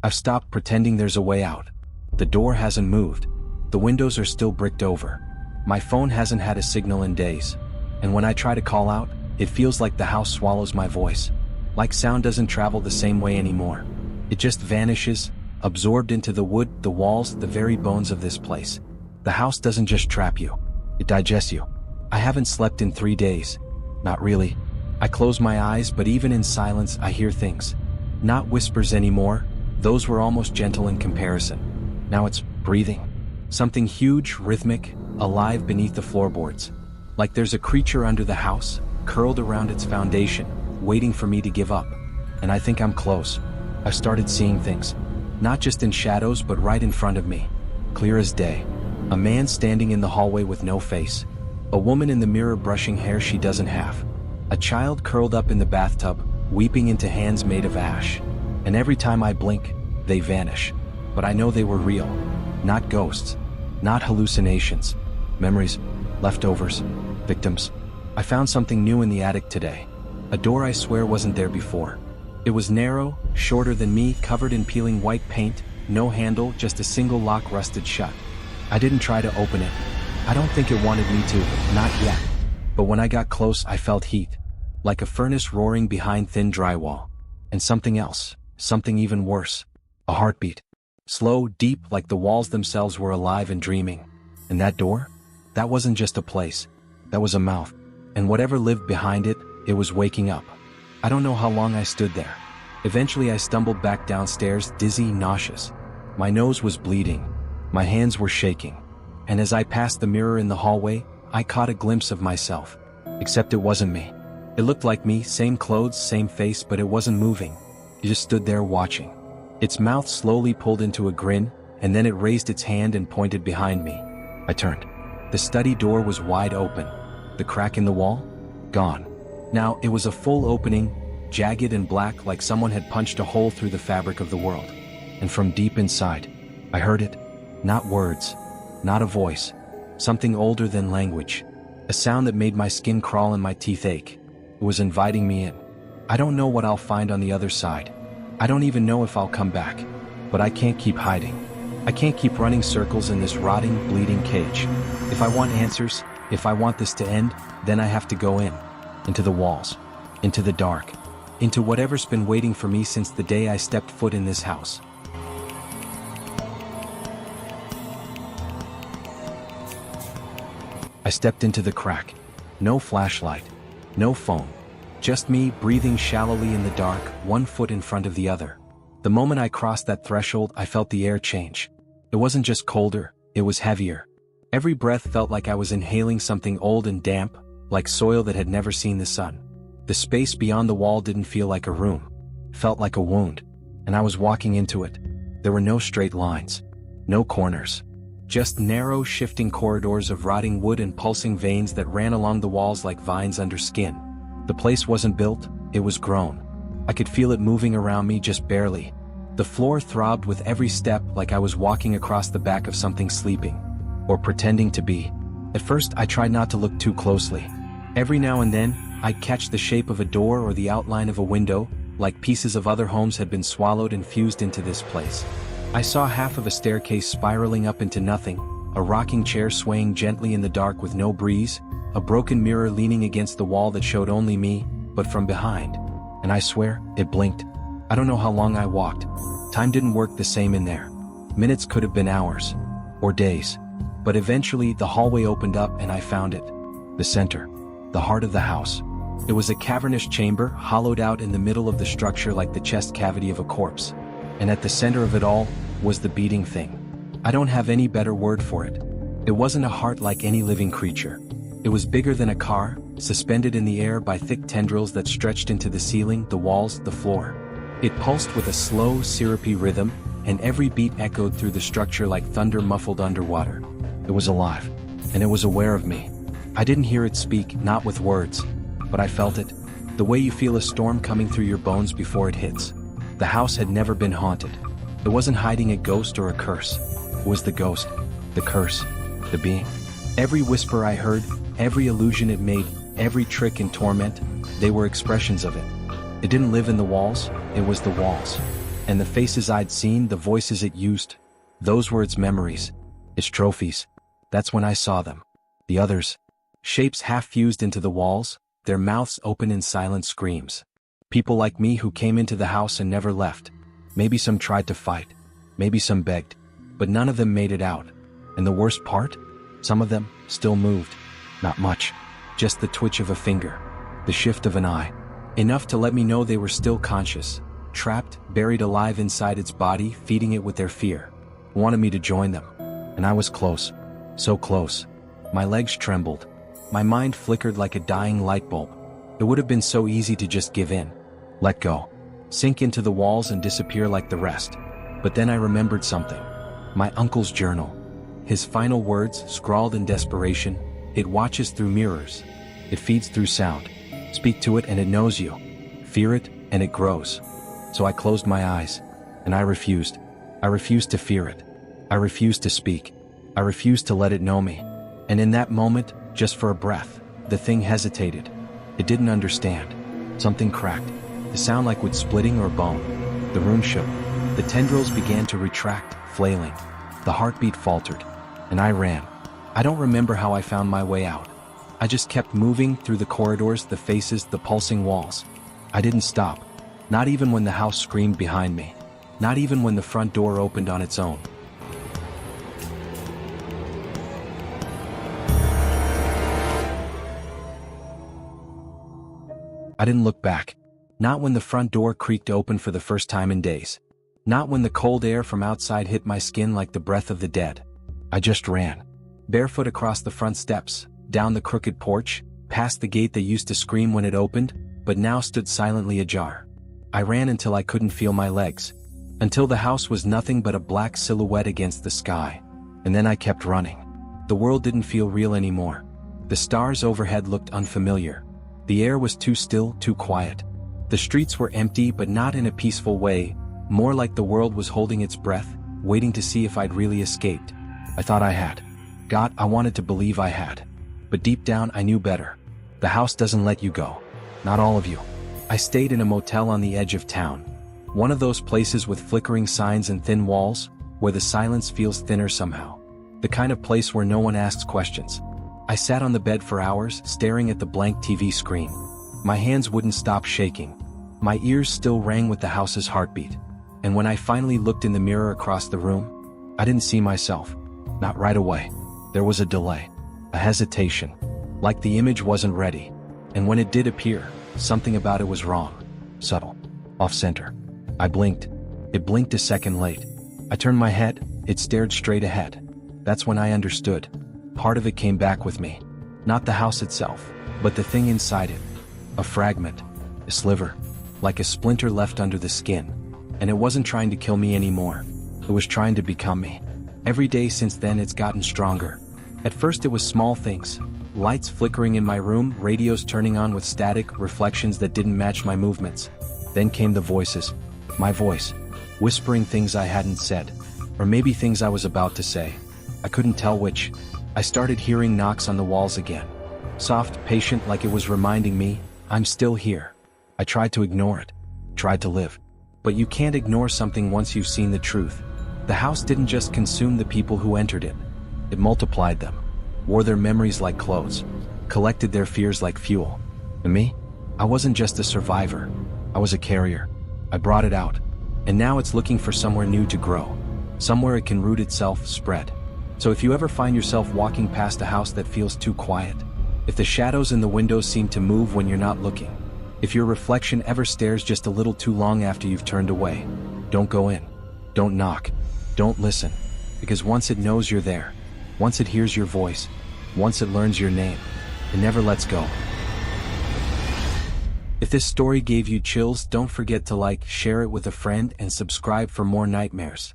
I've stopped pretending there's a way out. The door hasn't moved. The windows are still bricked over. My phone hasn't had a signal in days. And when I try to call out, it feels like the house swallows my voice. Like sound doesn't travel the same way anymore. It just vanishes, absorbed into the wood, the walls, the very bones of this place. The house doesn't just trap you. It digests you. I haven't slept in 3 days. Not really. I close my eyes, but even in silence, I hear things. Not whispers anymore. Those were almost gentle in comparison. Now it's breathing. Something huge, rhythmic, alive beneath the floorboards. Like there's a creature under the house, curled around its foundation, waiting for me to give up. And I think I'm close. I've started seeing things. Not just in shadows, but right in front of me. Clear as day. A man standing in the hallway with no face. A woman in the mirror brushing hair she doesn't have. A child curled up in the bathtub, weeping into hands made of ash. And every time I blink, they vanish. But I know they were real. Not ghosts. Not hallucinations. Memories. Leftovers. Victims. I found something new in the attic today. A door I swear wasn't there before. It was narrow, shorter than me, covered in peeling white paint, no handle, just a single lock rusted shut. I didn't try to open it. I don't think it wanted me to, not yet. But when I got close, I felt heat. Like a furnace roaring behind thin drywall. And something else. Something even worse. A heartbeat. Slow, deep, like the walls themselves were alive and dreaming. And that door? That wasn't just a place. That was a mouth. And whatever lived behind it, it was waking up. I don't know how long I stood there. Eventually I stumbled back downstairs, dizzy, nauseous. My nose was bleeding. My hands were shaking. And as I passed the mirror in the hallway, I caught a glimpse of myself. Except it wasn't me. It looked like me, same clothes, same face, but it wasn't moving. It just stood there watching. Its mouth slowly pulled into a grin, and then it raised its hand and pointed behind me. I turned. The study door was wide open. The crack in the wall? Gone. Now, it was a full opening, jagged and black like someone had punched a hole through the fabric of the world. And from deep inside, I heard it. Not words. Not a voice. Something older than language. A sound that made my skin crawl and my teeth ache. It was inviting me in. I don't know what I'll find on the other side. I don't even know if I'll come back. But I can't keep hiding. I can't keep running circles in this rotting, bleeding cage. If I want answers, if I want this to end, then I have to go in. Into the walls. Into the dark. Into whatever's been waiting for me since the day I stepped foot in this house. I stepped into the crack. No flashlight. No phone. Just me breathing shallowly in the dark, one foot in front of the other. The moment I crossed that threshold, I felt the air change. It wasn't just colder, it was heavier. Every breath felt like I was inhaling something old and damp, like soil that had never seen the sun. The space beyond the wall didn't feel like a room. It felt like a wound. And I was walking into it. There were no straight lines. No corners. Just narrow, shifting corridors of rotting wood and pulsing veins that ran along the walls like vines under skin. The place wasn't built, it was grown. I could feel it moving around me just barely. The floor throbbed with every step like I was walking across the back of something sleeping. Or pretending to be. At first, I tried not to look too closely. Every now and then, I'd catch the shape of a door or the outline of a window, like pieces of other homes had been swallowed and fused into this place. I saw half of a staircase spiraling up into nothing, a rocking chair swaying gently in the dark with no breeze, a broken mirror leaning against the wall that showed only me, but from behind. And I swear, it blinked. I don't know how long I walked. Time didn't work the same in there. Minutes could have been hours. Or days. But eventually, the hallway opened up and I found it. The center. The heart of the house. It was a cavernous chamber, hollowed out in the middle of the structure like the chest cavity of a corpse. And at the center of it all, was the beating thing. I don't have any better word for it. It wasn't a heart like any living creature. It was bigger than a car, suspended in the air by thick tendrils that stretched into the ceiling, the walls, the floor. It pulsed with a slow, syrupy rhythm, and every beat echoed through the structure like thunder muffled underwater. It was alive, and it was aware of me. I didn't hear it speak, not with words, but I felt it, the way you feel a storm coming through your bones before it hits. The house had never been haunted. It wasn't hiding a ghost or a curse. It was the ghost, the curse, the being. Every whisper I heard, every illusion it made, every trick and torment, they were expressions of it. It didn't live in the walls, it was the walls. And the faces I'd seen, the voices it used, those were its memories, its trophies. That's when I saw them. The others. Shapes half fused into the walls, their mouths open in silent screams. People like me who came into the house and never left. Maybe some tried to fight. Maybe some begged. But none of them made it out. And the worst part? Some of them still moved. Not much. Just the twitch of a finger. The shift of an eye. Enough to let me know they were still conscious. Trapped, buried alive inside its body, feeding it with their fear. Wanted me to join them. And I was close. So close. My legs trembled. My mind flickered like a dying light bulb. It would have been so easy to just give in. Let go. Sink into the walls and disappear like the rest. But then I remembered something. My uncle's journal. His final words, scrawled in desperation. It watches through mirrors. It feeds through sound. Speak to it and it knows you. Fear it and it grows. So I closed my eyes. And I refused. I refused to fear it. I refused to speak. I refused to let it know me. And in that moment, just for a breath, the thing hesitated. It didn't understand. Something cracked. A sound like wood splitting or bone. The room shook. The tendrils began to retract, flailing. The heartbeat faltered. And I ran. I don't remember how I found my way out. I just kept moving through the corridors, the faces, the pulsing walls. I didn't stop. Not even when the house screamed behind me. Not even when the front door opened on its own. I didn't look back. Not when the front door creaked open for the first time in days. Not when the cold air from outside hit my skin like the breath of the dead. I just ran. Barefoot across the front steps, down the crooked porch, past the gate that used to scream when it opened, but now stood silently ajar. I ran until I couldn't feel my legs. Until the house was nothing but a black silhouette against the sky. And then I kept running. The world didn't feel real anymore. The stars overhead looked unfamiliar. The air was too still, too quiet. The streets were empty but not in a peaceful way, more like the world was holding its breath, waiting to see if I'd really escaped. I thought I had. God, I wanted to believe I had. But deep down I knew better. The house doesn't let you go. Not all of you. I stayed in a motel on the edge of town. One of those places with flickering signs and thin walls, where the silence feels thinner somehow. The kind of place where no one asks questions. I sat on the bed for hours, staring at the blank TV screen. My hands wouldn't stop shaking. My ears still rang with the house's heartbeat. And when I finally looked in the mirror across the room, I didn't see myself. Not right away. There was a delay. A hesitation. Like the image wasn't ready. And when it did appear, something about it was wrong. Subtle. Off-center. I blinked. It blinked a second late. I turned my head. It stared straight ahead. That's when I understood. Part of it came back with me. Not the house itself, but the thing inside it. A fragment. A sliver. Like a splinter left under the skin. And it wasn't trying to kill me anymore. It was trying to become me. Every day since then it's gotten stronger. At first it was small things. Lights flickering in my room, radios turning on with static, reflections that didn't match my movements. Then came the voices. My voice. Whispering things I hadn't said. Or maybe things I was about to say. I couldn't tell which. I started hearing knocks on the walls again. Soft, patient, like it was reminding me, I'm still here. I tried to ignore it. Tried to live. But you can't ignore something once you've seen the truth. The house didn't just consume the people who entered it. It multiplied them. Wore their memories like clothes. Collected their fears like fuel. And me? I wasn't just a survivor. I was a carrier. I brought it out. And now it's looking for somewhere new to grow. Somewhere it can root itself, spread. So if you ever find yourself walking past a house that feels too quiet, if the shadows in the windows seem to move when you're not looking, if your reflection ever stares just a little too long after you've turned away, don't go in. Don't knock. Don't listen. Because once it knows you're there, once it hears your voice, once it learns your name, it never lets go. If this story gave you chills, don't forget to like, share it with a friend, and subscribe for more nightmares.